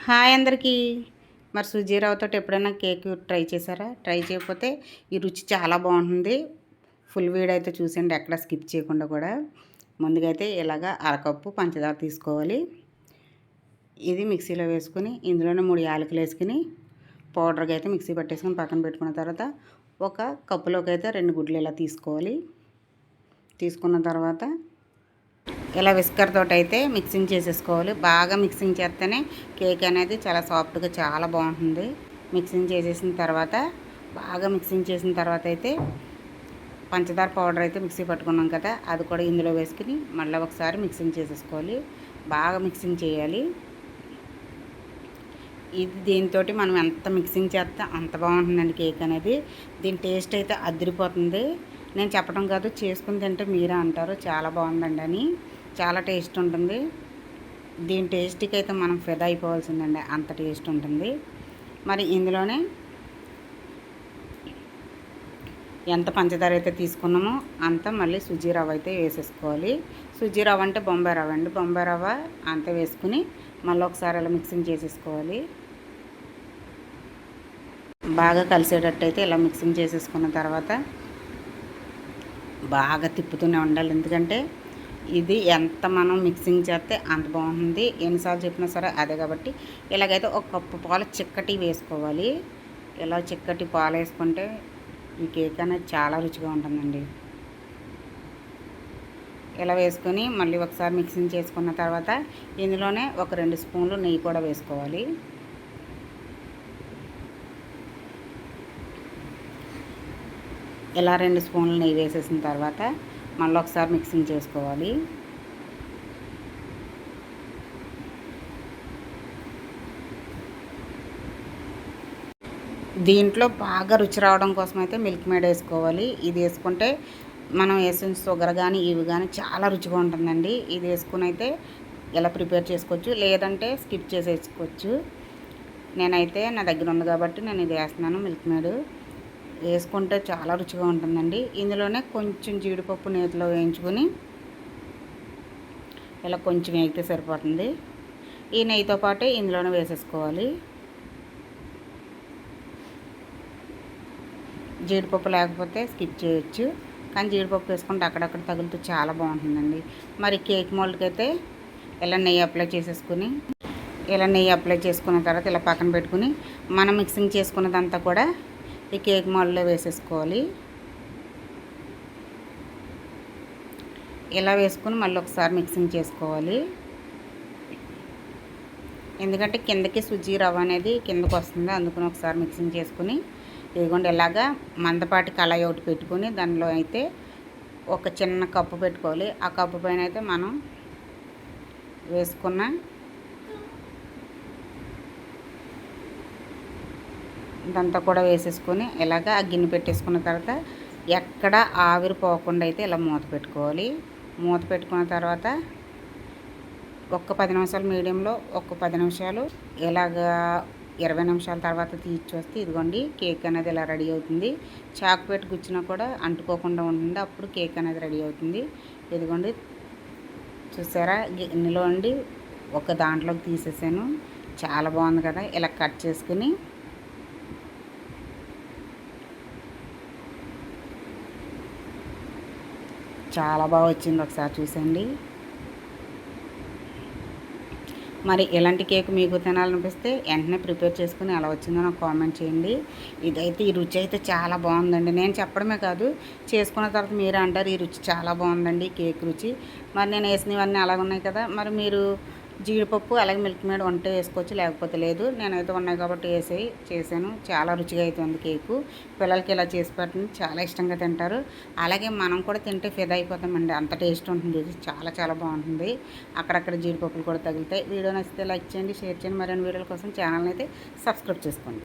Hi అందరికీ. మరి సుజీ రవ్వతో ఎప్పుడైనా కేక్ ట్రై చేశారా? ట్రై చేయకపోతే ఈ రుచి చాలా బాగుంటుంది. ఫుల్ వీడియో అయితే చూసండి, ఎక్కడ స్కిప్ చేయకుండా కూడా. ముందుగా అయితే ఇలాగా అరకప్పు పంచదార తీసుకోవాలి. ఇది మిక్సీలో వేసుకుని ఇందులోనే 3 యాలకులు వేసుకుని పౌడర్గా అయితే మిక్సీ పట్టేసుకుని పక్కన పెట్టుకున్న తర్వాత ఒక కప్పులోకి అయితే 2 గుడ్లు ఇలా తీసుకోవాలి. తీసుకున్న తర్వాత ఇలా విస్కర్ తోటి అయితే మిక్సింగ్ చేసేసుకోవాలి. బాగా మిక్సింగ్ చేస్తేనే కేక్ అనేది చాలా సాఫ్ట్గా చాలా బాగుంటుంది. మిక్సింగ్ చేసేసిన తర్వాత బాగా మిక్సింగ్ చేసిన తర్వాత అయితే పంచదార పౌడర్ అయితే మిక్సీ పట్టుకున్నాం కదా, అది కూడా ఇందులో వేసుకుని మళ్ళీ ఒకసారి మిక్సింగ్ చేసేసుకోవాలి. బాగా మిక్సింగ్ చేయాలి. ఇది దీంతో మనం ఎంత మిక్సింగ్ చేస్తే అంత బాగుంటుందండి కేక్ అనేది. దీని టేస్ట్ అయితే అదిరిపోతుంది. నేను చెప్పడం కాదు, చేసుకుని తింటే మీరే అంటారు చాలా బాగుందండి అని. చాలా టేస్ట్ ఉంటుంది. దీని టేస్ట్కి అయితే మనం ఫిదా అయిపోవాల్సిందండి, అంత టేస్ట్ ఉంటుంది. మరి ఇందులోనే ఎంత పంచదార అయితే తీసుకున్నామో అంత మళ్ళీ సుజీ రవ్వ అయితే వేసేసుకోవాలి. సుజీ రవ్వ అంటే బొంబాయి రవ్వ అండి. బొంబాయి రవ్వ అంత వేసుకుని మళ్ళీ ఒకసారి ఇలా మిక్సింగ్ చేసేసుకోవాలి. బాగా కలిసేటట్టు అయితే ఇలా మిక్సింగ్ చేసేసుకున్న తర్వాత బాగా తిప్పుతూనే ఉండాలి. ఎందుకంటే ఇది ఎంత మనం మిక్సింగ్ చేస్తే అంత బాగుంటుంది. ఎన్నిసార్లు చెప్పినా సరే అదే కాబట్టి ఇలాగైతే ఒక కప్పు పాలు చిక్కటి వేసుకోవాలి. ఇలా చిక్కటి పాలు వేసుకుంటే ఈ కేక్ అనేది చాలా రుచిగా ఉంటుందండి. ఇలా వేసుకొని మళ్ళీ ఒకసారి మిక్సింగ్ చేసుకున్న తర్వాత ఇందులోనే ఒక 2 స్పూన్లు నెయ్యి కూడా వేసుకోవాలి. ఇలా 2 స్పూన్లు నెయ్యి వేసేసిన తర్వాత మళ్ళీ ఒకసారి మిక్సింగ్ చేసుకోవాలి. దీంట్లో బాగా రుచి రావడం కోసం అయితే మిల్క్ మేడ్ వేసుకోవాలి. ఇది వేసుకుంటే మనం వేసిన షుగర్ కానీ ఇవి కానీ చాలా రుచిగా ఉంటుందండి. ఇది వేసుకుని అయితే ఇలా ప్రిపేర్ చేసుకోవచ్చు, లేదంటే స్కిప్ చేసేసుకోవచ్చు. నేనైతే నా దగ్గర ఉంది కాబట్టి నేను ఇది వేస్తున్నాను. మిల్క్ మేడ్ వేసుకుంటే చాలా రుచిగా ఉంటుందండి. ఇందులోనే కొంచెం జీడిపప్పు నేతిలో వేయించుకొని ఇలా కొంచెం వేగితే సరిపోతుంది. ఈ నెయ్యితో పాటు ఇందులోనే వేసేసుకోవాలి. జీడిపప్పు లేకపోతే స్కిప్ చేయొచ్చు, కానీ జీడిపప్పు వేసుకుంటే అక్కడక్కడ తగులుతూ చాలా బాగుంటుందండి. మరి కేక్ మోల్డ్కి అయితే ఇలా నెయ్యి అప్లై చేసుకున్న తర్వాత ఇలా పక్కన పెట్టుకుని మనం మిక్సింగ్ చేసుకున్నదంతా కూడా ఈ కేక్ మోల్డ్లో వేసేసుకోవాలి. ఇలా వేసుకుని మళ్ళీ ఒకసారి మిక్సింగ్ చేసుకోవాలి. ఎందుకంటే కిందకి సుజీ రవ్వ అనేది కిందకు వస్తుంది, అందుకని ఒకసారి మిక్సింగ్ చేసుకుని ఇదిగోండి ఇలాగా మందపాటి కళాయి ఒకటి పెట్టుకుని దానిలో అయితే ఒక చిన్న కప్పు పెట్టుకోవాలి. ఆ కప్పు పైన అయితే మనం వేసుకున్న ఇదంతా కూడా వేసేసుకొని ఇలాగ ఆ గిన్నె పెట్టేసుకున్న తర్వాత ఎక్కడ ఆవిరి పోకుండా అయితే ఇలా మూత పెట్టుకోవాలి. మూత పెట్టుకున్న తర్వాత ఒక్క 10 నిమిషాలు మీడియంలో, ఒక 10 నిమిషాలు ఇలాగా 20 నిమిషాల తర్వాత తీర్చొస్తే ఇదిగోండి కేక్ అనేది ఇలా రెడీ అవుతుంది. చాకు పెట్టి గుచ్చినా కూడా అంటుకోకుండా ఉంటుంది, అప్పుడు కేక్ అనేది రెడీ అవుతుంది. ఇదిగోండి చూసారా, గిన్నెలో అండి ఒక దాంట్లోకి తీసేసాను. చాలా బాగుంది కదా. ఇలా కట్ చేసుకుని చాలా బాగా వచ్చింది, ఒకసారి చూసండి. మరి ఇలాంటి కేక్ మీకు తినాలనిపిస్తే వెంటనే ప్రిపేర్ చేసుకుని ఎలా వచ్చిందో నాకు కామెంట్ చేయండి. ఇదైతే ఈ రుచి అయితే చాలా బాగుందండి. నేను చెప్పడమే కాదు, చేసుకున్న తర్వాత మీరే అంటారు ఈ రుచి చాలా బాగుందండి కేక్ రుచి. మరి నేను వేసినవన్నీ అలాగ ఉన్నాయి కదా, మరి మీరు జీడిపప్పు అలాగే మిల్క్ మేడ్ ఉంటే వేసుకోవచ్చు, లేకపోతే లేదు. నేనైతే ఉన్నాయి కాబట్టి చేశాను. చాలా రుచిగా అయితే ఉంది కేకు. పిల్లలకి ఇలా చేసి పెట్టండి, చాలా ఇష్టంగా తింటారు. అలాగే మనం కూడా తింటే ఫిదా అయిపోతామండి, అంత టేస్ట్ ఉంటుంది. ఇది చాలా చాలా బాగుంటుంది. అక్కడక్కడ జీడిపప్పులు కూడా తగులుతాయి. వీడియో నచ్చితే లైక్ చేయండి, షేర్ చేయండి. మరిన్ని వీడియోల కోసం ఛానల్ని అయితే సబ్స్క్రైబ్ చేసుకోండి.